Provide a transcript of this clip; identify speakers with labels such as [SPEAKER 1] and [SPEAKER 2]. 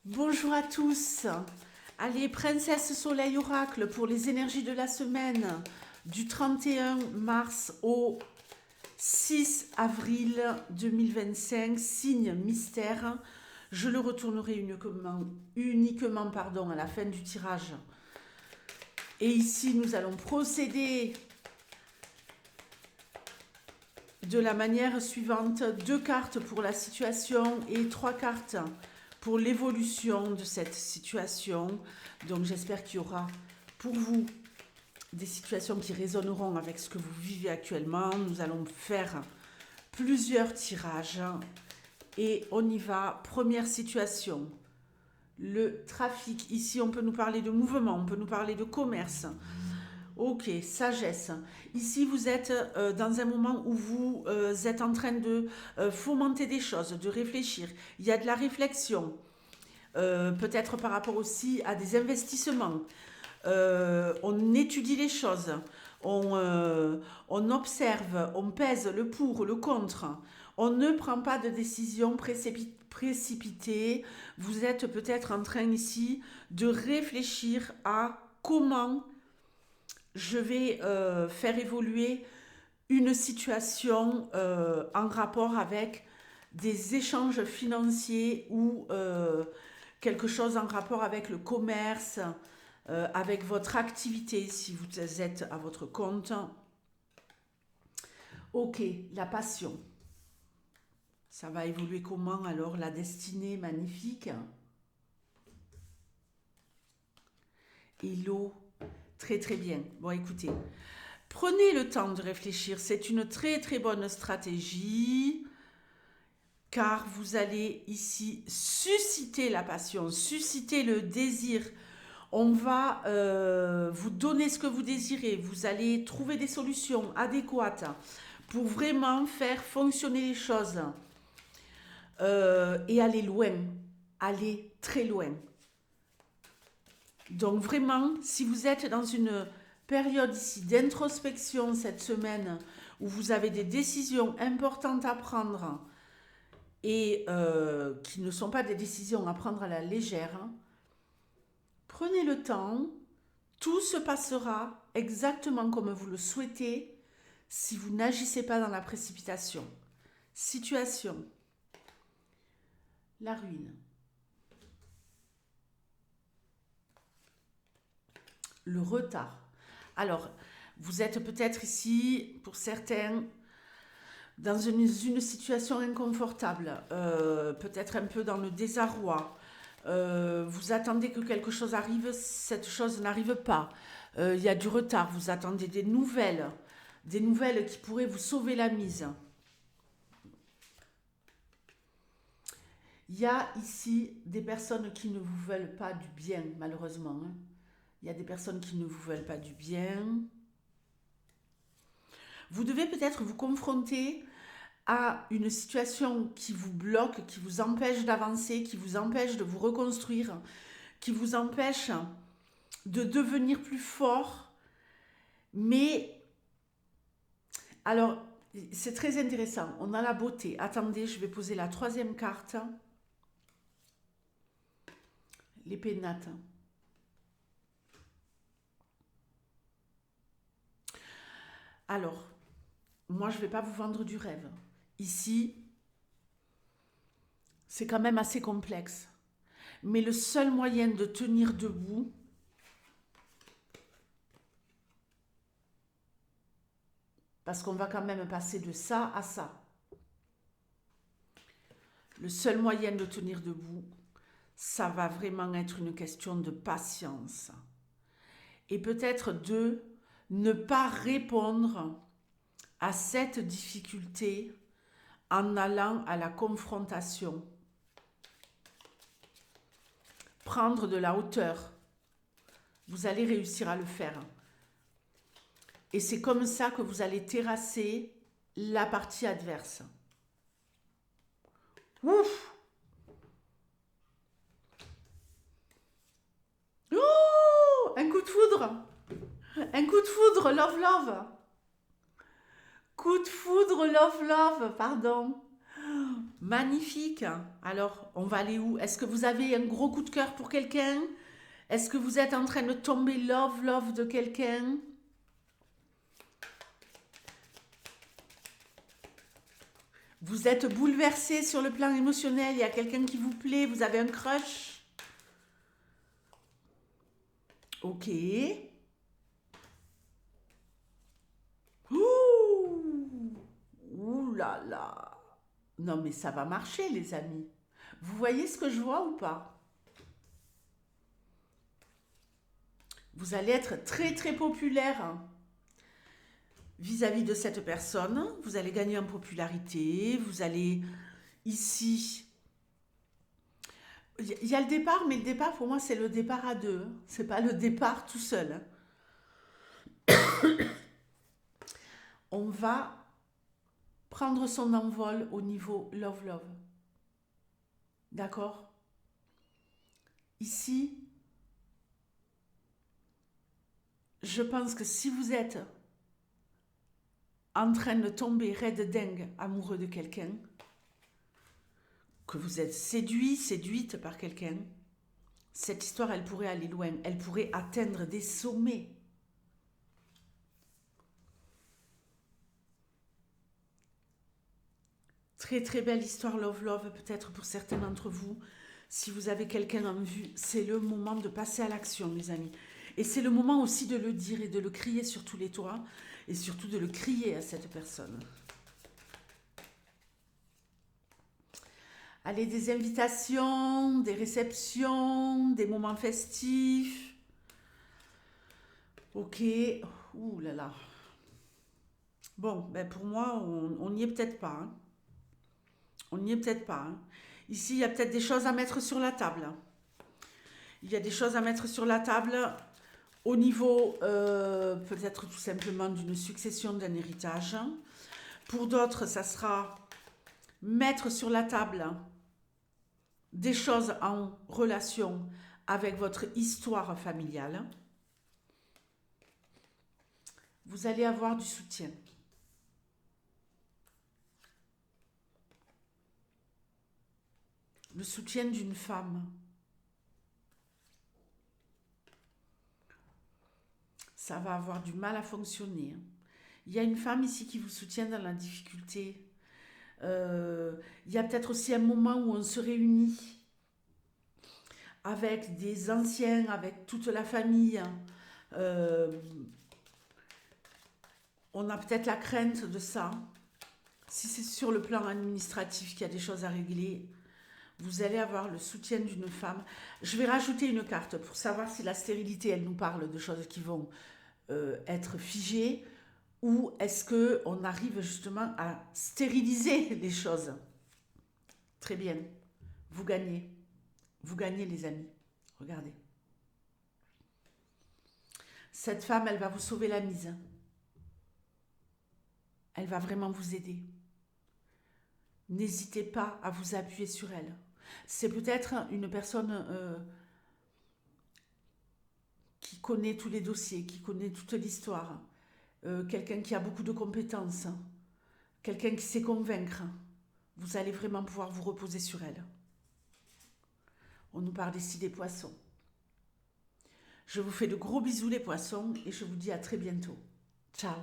[SPEAKER 1] Bonjour à tous. Allez, Princesse Soleil Oracle pour les énergies de la semaine du 31 mars au 6 avril 2025, signe mystère. Je le retournerai uniquement à la fin du tirage. Et ici, nous allons procéder de la manière suivante. 2 cartes pour la situation et 3 cartes pour l'évolution de cette situation. Donc j'espère qu'il y aura pour vous des situations qui résonneront avec ce que vous vivez actuellement. Nous allons faire plusieurs tirages et on y va. Première situation, le trafic. Ici, on peut nous parler de mouvement, on peut nous parler de commerce. Ok, sagesse. Ici, vous êtes dans un moment où vous êtes en train de fomenter des choses, de réfléchir. Il y a de la réflexion, peut-être par rapport aussi à des investissements. On étudie les choses, on observe, on pèse le pour, le contre. On ne prend pas de décision précipitée. Vous êtes peut-être en train ici de réfléchir à comment je vais faire évoluer une situation en rapport avec des échanges financiers ou quelque chose en rapport avec le commerce, avec votre activité si vous êtes à votre compte. Ok, la passion. Ça va évoluer comment alors? La destinée magnifique. Et l'eau, très très bien. Bon, écoutez, prenez le temps de réfléchir. C'est une très très bonne stratégie car vous allez ici susciter la passion, susciter le désir. On va vous donner ce que vous désirez. Vous allez trouver des solutions adéquates pour vraiment faire fonctionner les choses et aller loin, aller très loin. Donc vraiment, si vous êtes dans une période ici d'introspection cette semaine où vous avez des décisions importantes à prendre et qui ne sont pas des décisions à prendre à la légère, prenez le temps, tout se passera exactement comme vous le souhaitez si vous n'agissez pas dans la précipitation. Situation, la ruine. Le retard. Alors, vous êtes peut-être ici, pour certains, dans une situation inconfortable, peut-être un peu dans le désarroi. Vous attendez que quelque chose arrive, cette chose n'arrive pas. Il y a du retard, vous attendez des nouvelles qui pourraient vous sauver la mise. Il y a ici des personnes qui ne vous veulent pas du bien, malheureusement. Il y a des personnes qui ne vous veulent pas du bien. Vous devez peut-être vous confronter à une situation qui vous bloque, qui vous empêche d'avancer, qui vous empêche de vous reconstruire, qui vous empêche de devenir plus fort. Mais, alors, c'est très intéressant. On a la beauté. Attendez, je vais poser la 3e carte. L'épée de Nathan. Alors, moi, je ne vais pas vous vendre du rêve. Ici, c'est quand même assez complexe. Mais le seul moyen de tenir debout, parce qu'on va quand même passer de ça à ça, le seul moyen de tenir debout, ça va vraiment être une question de patience. Et peut-être de ne pas répondre à cette difficulté en allant à la confrontation. Prendre de la hauteur. Vous allez réussir à le faire. Et c'est comme ça que vous allez terrasser la partie adverse. Ouf! Oh! Un coup de foudre! Un coup de foudre, love, love! Coup de foudre, love, love, pardon. Magnifique. Alors, on va aller où? Est-ce que vous avez un gros coup de cœur pour quelqu'un? Est-ce que vous êtes en train de tomber love de quelqu'un? Vous êtes bouleversé sur le plan émotionnel, il y a quelqu'un qui vous plaît, vous avez un crush? Ok. Ouh, ouh là là. Non mais ça va marcher les amis. Vous voyez ce que je vois ou pas? Vous allez être très très populaire vis-à-vis de cette personne. Vous allez gagner en popularité. Vous allez ici. Il y a le départ, mais le départ pour moi c'est le départ à deux. C'est pas le départ tout seul. On va prendre son envol au niveau love. D'accord? Ici, je pense que si vous êtes en train de tomber raide dingue amoureux de quelqu'un, que vous êtes séduit, séduite par quelqu'un, cette histoire, elle pourrait aller loin, elle pourrait atteindre des sommets. Très très belle histoire love, peut-être pour certains d'entre vous. Si vous avez quelqu'un en vue, c'est le moment de passer à l'action, mes amis. Et c'est le moment aussi de le dire et de le crier sur tous les toits, et surtout de le crier à cette personne. Allez, des invitations, des réceptions, des moments festifs. Ok. Ouh là là. Bon, ben pour moi, on n'y est peut-être pas. Hein. On n'y est peut-être pas. Hein. Ici, il y a peut-être des choses à mettre sur la table. Il y a des choses à mettre sur la table au niveau peut-être tout simplement d'une succession d'un héritage. Pour d'autres, ça sera mettre sur la table des choses en relation avec votre histoire familiale. Vous allez avoir du soutien. Le soutien d'une femme. Ça va avoir du mal à fonctionner. Il y a une femme ici qui vous soutient dans la difficulté. Il y a peut-être aussi un moment où on se réunit avec des anciens, avec toute la famille. Euh, on a peut-être la crainte de ça. Si c'est sur le plan administratif qu'il y a des choses à régler, vous allez avoir le soutien d'une femme. Je vais rajouter une carte pour savoir si la stérilité, elle nous parle de choses qui vont être figées ou est-ce qu'on arrive justement à stériliser les choses. Très bien. Vous gagnez. Vous gagnez les amis. Regardez. Cette femme, elle va vous sauver la mise. Elle va vraiment vous aider. N'hésitez pas à vous appuyer sur elle. C'est peut-être une personne qui connaît tous les dossiers, qui connaît toute l'histoire. Quelqu'un qui a beaucoup de compétences. Quelqu'un qui sait convaincre. Vous allez vraiment pouvoir vous reposer sur elle. On nous parle ici des poissons. Je vous fais de gros bisous les poissons et je vous dis à très bientôt. Ciao.